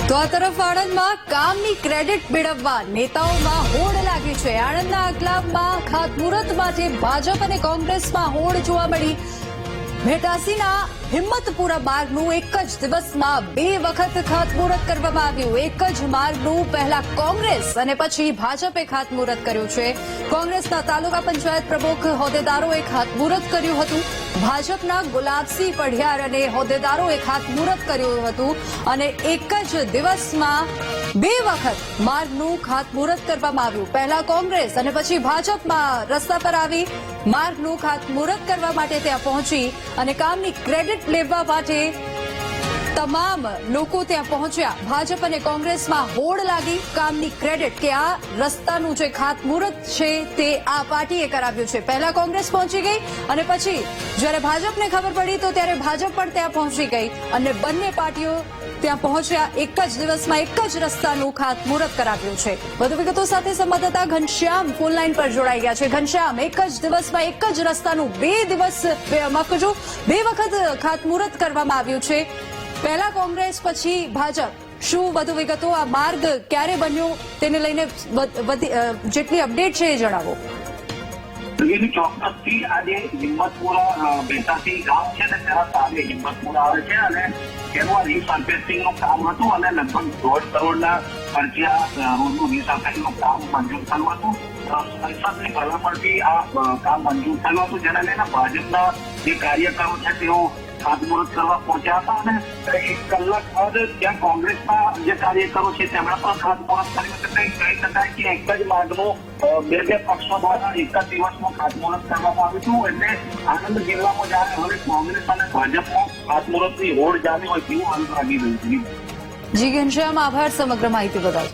તો આ તરફ આણંદમાં કામની ક્રેડિટ મેળવવા નેતાઓમાં હોડ લાગી છે। આણંદના આકલાવમાં ખાતમુહૂર્ત માટે ભાજપ અને કોંગ્રેસમાં હોડ જોવા મળી। ભેટાસીના હિંમતપુરા માર્ગનું એક જ દિવસમાં 2 વખત ખાતમુહૂર્ત કરવામાં આવ્યું। એક જ માર્ગનું પહેલા કોંગ્રેસ અને પછી ભાજપે ખાતમુહૂર્ત કર્યું છે। કોંગ્રેસના તાલુકા પંચાયત પ્રમુખ હોદ્દેદારોએ ખાતમુહૂર્ત કર્યું હતું। ભાજપના ગુલાબસિંહ પઢિયાર અને હોદ્દેદારોએ ખાતમુહૂર્ત કર્યું હતું અને એક જ દિવસમાં 2 વખત માર્ગનું ખાતમુહૂર્ત કરવામાં આવ્યું। પહેલા કોંગ્રેસ અને પછી ભાજપમાં રસ્તા પર આવી માર્ગનું ખાતમુહૂર્ત કરવા માટે ત્યાં પહોંચી અને કામની ક્રેડિટ લેવા માટે તમામ લોકો ત્યાં પહોંચ્યા। ભાજપ અને કોંગ્રેસમાં હોડ લાગી કામની ક્રેડિટ કે આ રસ્તાનું જે ખાતમુહૂર્ત છે તે આ પાર્ટીએ કરાવ્યું છે। પહેલા કોંગ્રેસ પહોંચી ગઈ અને પછી જ્યારે ભાજપને ખબર પડી તો ત્યારે ભાજપ પણ ત્યાં પહોંચી ગઈ અને બંને પાર્ટીઓ ત્યાં પહોંચ્યા। એક જ દિવસમાં એક જ રસ્તાનું ખાતમુહૂર્ત કરાવ્યું છે। વધુ વિગતો સાથે સંવાદદાતા ઘનશ્યામ ફોનલાઈન પર જોડાઈ ગયા છે। ઘનશ્યામ, એક જ દિવસમાં એક જ રસ્તાનું 2 વખત ખાતમુહૂર્ત કરવામાં આવ્યું છે। પહેલા કોંગ્રેસ પછી ભાજપ, શું વધુ વિગતો? આ માર્ગ ક્યારે બન્યો તેને લઈને જેટલી અપડેટ છે એ જણાવો। ચોક્કસથી આજે હિંમતપુરા બેટાસી ગામ છે ને તેના સામે હિંમતપુરા આવે છે અને તેનું રીસર્ફેસિંગનું કામ હતું અને લગભગ 1.5 કરોડના ખર્ચિયા રોડનું રીસર્ફેસિંગનું કામ મંજૂર થયું હતું। સંસદની ભલામણથી આ કામ મંજૂર થયું હતું, જેને લઈને ભાજપના જે કાર્યકરો છે તેઓ ખાતમુહૂર્ત કરવા પહોંચ્યા હતા અને 1 કલાક બાદ ત્યાં કોંગ્રેસના જે કાર્યકરો છે તેમણે પણ ખાતમુહૂર્ત કર્યું હતું। કહી શકાય કે એક જ માર્ગનું 2 પક્ષો દ્વારા એક જ દિવસમાં ખાતમુહૂર્ત કરવામાં આવ્યું હતું। એટલે આણંદ જિલ્લામાં જ્યારે હવે કોંગ્રેસ અને ભાજપમાં ખાતમુહૂર્તની હોડ જામી હોય તેવું હાલ લાગી રહ્યું છે। જી ઘનશ્યામ, આભાર સમગ્ર માહિતી બદલ।